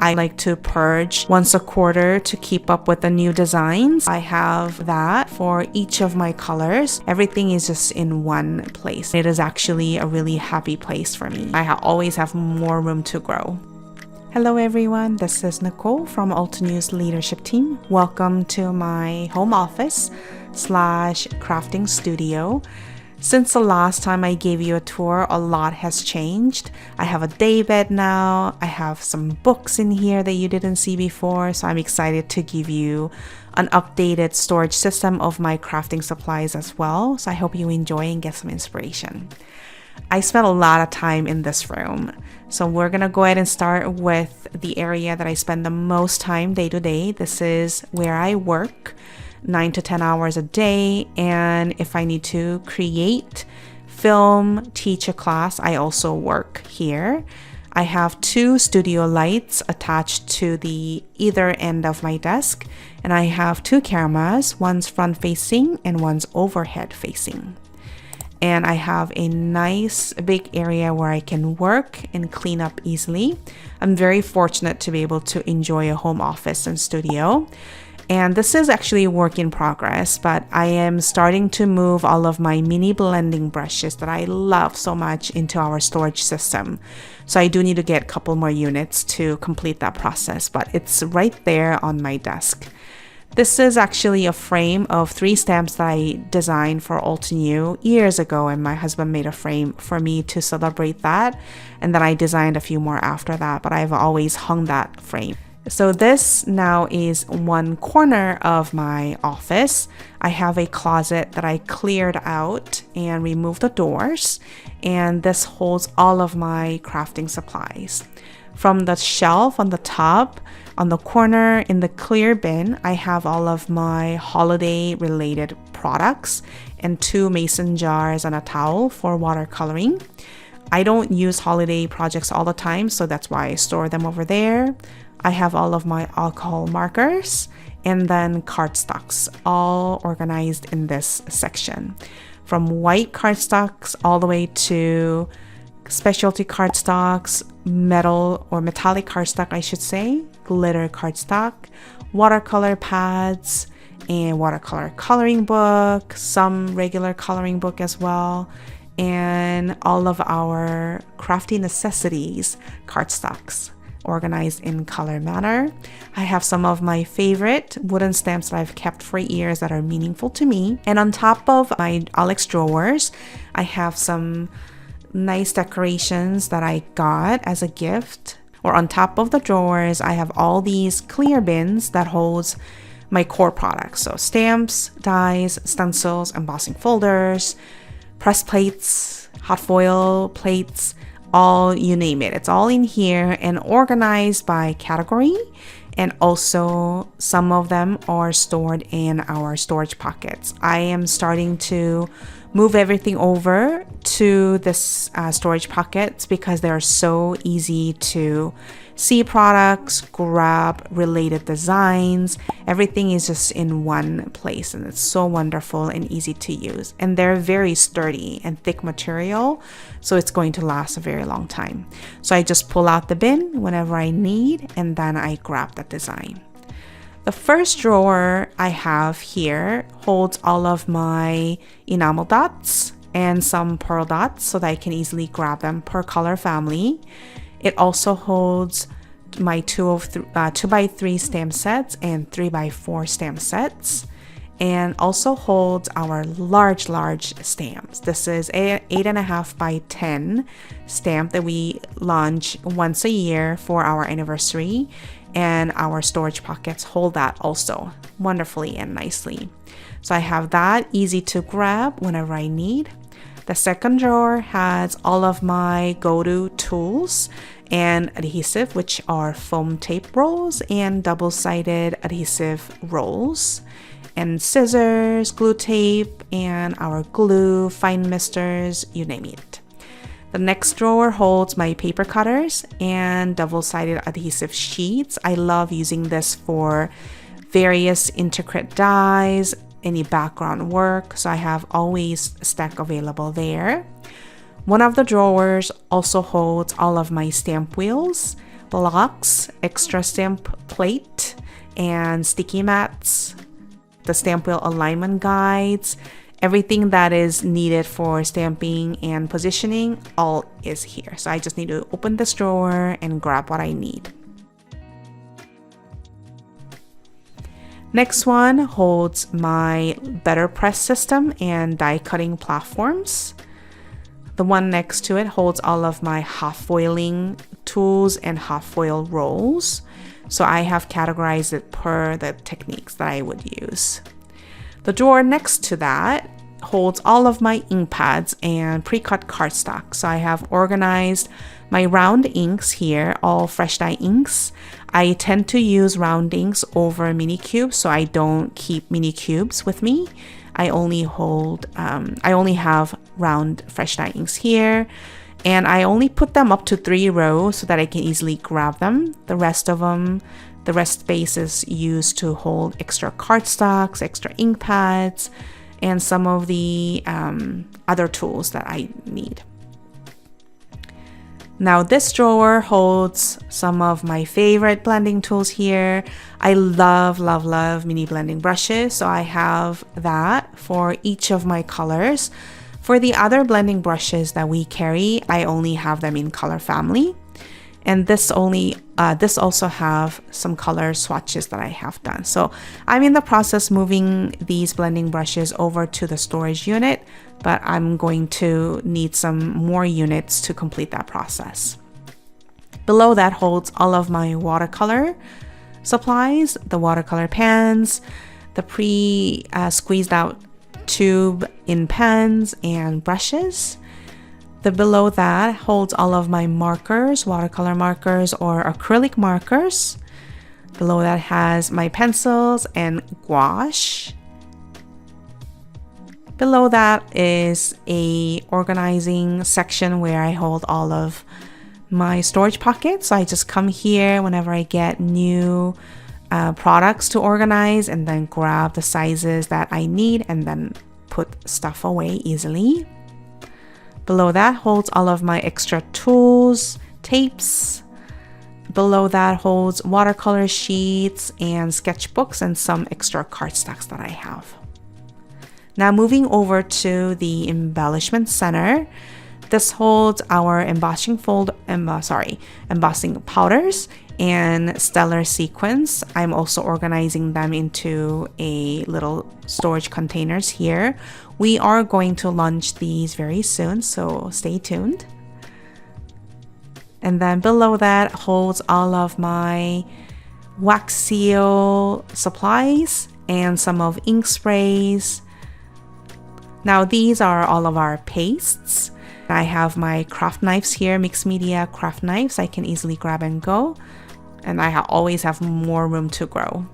I like to purge once a quarter to keep up with the new designs. I have that for each of my colors. Everything is just in one place. It is actually a really happy place for me. I always have more room to grow. Hello everyone, this is Nicole from Altenew's leadership team. Welcome to my home office / crafting studio. Since the last time I gave you a tour, a lot has changed. I have a daybed now. I have some books in here that you didn't see before, so I'm excited to give you an updated storage system of my crafting supplies as well. So I hope you enjoy and get some inspiration. I spent a lot of time in this room. So we're gonna go ahead and start with the area that I spend the most time day to day. This is where I work 9 to 10 hours a day. And if I need to create, film, teach a class, I also work here. I have 2 studio lights attached to the either end of my desk. And I have 2 cameras, one's front facing and one's overhead facing. And I have a nice big area where I can work and clean up easily. I'm very fortunate to be able to enjoy a home office and studio. And this is actually a work in progress, but I am starting to move all of my mini blending brushes that I love so much into our storage system. So I do need to get a couple more units to complete that process, but it's right there on my desk. This is actually a frame of 3 stamps that I designed for Altenew years ago, and my husband made a frame for me to celebrate that, and then I designed a few more after that, but I've always hung that frame. So this now is one corner of my office. I have a closet that I cleared out and removed the doors, and this holds all of my crafting supplies. From the shelf on the top, on the corner in the clear bin, I have all of my holiday related products and 2 mason jars and a towel for watercoloring. I don't use holiday projects all the time, so that's why I store them over there. I have all of my alcohol markers and then cardstocks all organized in this section. From white cardstocks all the way to specialty cardstocks, metal or metallic cardstock, I should say, glitter cardstock, watercolor pads, and watercolor coloring book, some regular coloring book as well, and all of our crafty necessities cardstocks organized in color manner. I have some of my favorite wooden stamps that I've kept for years that are meaningful to me. And on top of my Alex drawers, I have some nice decorations that I got as a gift. Or on top of the drawers, I have all these clear bins that holds my core products. So stamps, dies, stencils, embossing folders, press plates, hot foil plates, all, you name it. It's all in here and organized by category. And also some of them are stored in our storage pockets. I am starting to move everything over to this storage pockets because they're so easy to see products, grab related designs. Everything is just in one place and it's so wonderful and easy to use. And they're very sturdy and thick material, so it's going to last a very long time. So I just pull out the bin whenever I need and then I grab that design. The first drawer I have here holds all of my enamel dots and some pearl dots so that I can easily grab them per color family. It also holds my 2x3 stamp sets and 3x4 stamp sets, and also holds our large stamps. This is a 8.5 by 10 stamp that we launch once a year for our anniversary, and our storage pockets hold that also wonderfully and nicely. So I have that easy to grab whenever I need. The second drawer has all of my go-to tools and adhesive, which are foam tape rolls and double-sided adhesive rolls, and scissors, glue tape, and our glue, fine misters, you name it. The next drawer holds my paper cutters and double-sided adhesive sheets. I love using this for various intricate dies, any background work, so I have always a stack available there. One of the drawers also holds all of my stamp wheels, blocks, extra stamp plate, and sticky mats, the stamp wheel alignment guides, everything that is needed for stamping and positioning, all is here. So I just need to open this drawer and grab what I need. Next one holds my better press system and die cutting platforms. The one next to it holds all of my hot foiling tools and hot foil rolls. So I have categorized it per the techniques that I would use. The drawer next to that holds all of my ink pads and pre-cut cardstock. So I have organized my round inks here, all fresh dye inks. I tend to use round inks over mini cubes, so I don't keep mini cubes with me. I only have round fresh dye inks here, and I only put them up to 3 rows so that I can easily grab them. The rest space is used to hold extra cardstocks, extra ink pads, and some of the other tools that I need. Now this drawer holds some of my favorite blending tools here. I love mini blending brushes, so I have that for each of my colors. For the other blending brushes that we carry, I only have them in color family. And this also have some color swatches that I have done. So I'm in the process moving these blending brushes over to the storage unit, but I'm going to need some more units to complete that process. Below that holds all of my watercolor supplies, the watercolor pans, the squeezed out tube in pens and brushes. The below that holds all of my markers, watercolor markers or acrylic markers. Below that has my pencils and gouache. Below that is a organizing section where I hold all of my storage pockets. So I just come here whenever I get new products to organize and then grab the sizes that I need and then put stuff away easily. Below that holds all of my extra tools, tapes. Below that holds watercolor sheets and sketchbooks and some extra cardstocks that I have. Now moving over to the embellishment center, this holds our embossing powders and stellar sequins. I'm also organizing them into a little storage containers here. We are going to launch these very soon, so stay tuned. And then below that holds all of my wax seal supplies and some of ink sprays. Now these are all of our pastes. I have my craft knives here, mixed media craft knives. I can easily grab and go, and I always have more room to grow.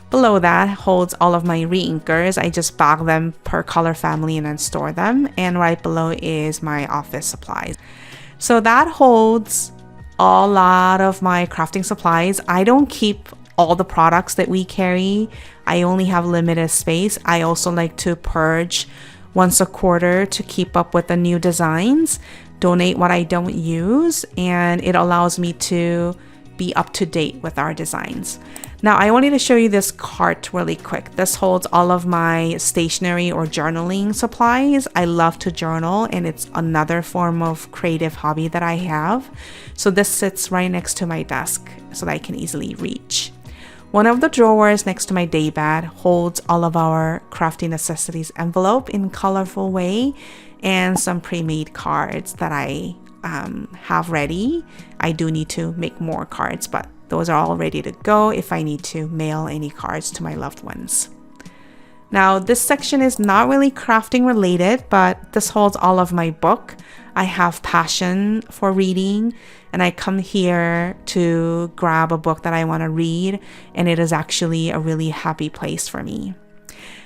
Below that holds all of my re-inkers. I just bag them per color family and then store them. And right below is my office supplies. So that holds a lot of my crafting supplies. I don't keep all the products that we carry. I only have limited space. I also like to purge once a quarter to keep up with the new designs, donate what I don't use, and it allows me to be up to date with our designs. Now I wanted to show you this cart really quick. This holds all of my stationery or journaling supplies. I love to journal, and it's another form of creative hobby that I have. So this sits right next to my desk so that I can easily reach. One of the drawers next to my daybed holds all of our crafting necessities envelope in colorful way and some pre-made cards that I have ready. I do need to make more cards, but those are all ready to go if I need to mail any cards to my loved ones. Now this section is not really crafting related, but this holds all of my book. I have passion for reading, and I come here to grab a book that I want to read, and it is actually a really happy place for me.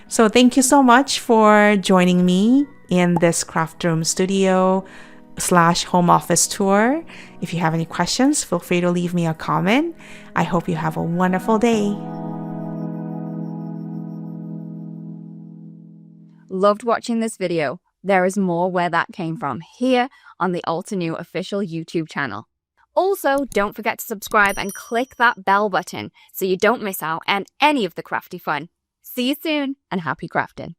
So thank you so much for joining me in this craft room studio / home office tour. If you have any questions, feel free to leave me a comment. I hope you have a wonderful day. Loved watching this video. There is more where that came from here on the Altenew official YouTube channel. Also, don't forget to subscribe and click that bell button so you don't miss out on any of the crafty fun. See you soon and happy crafting.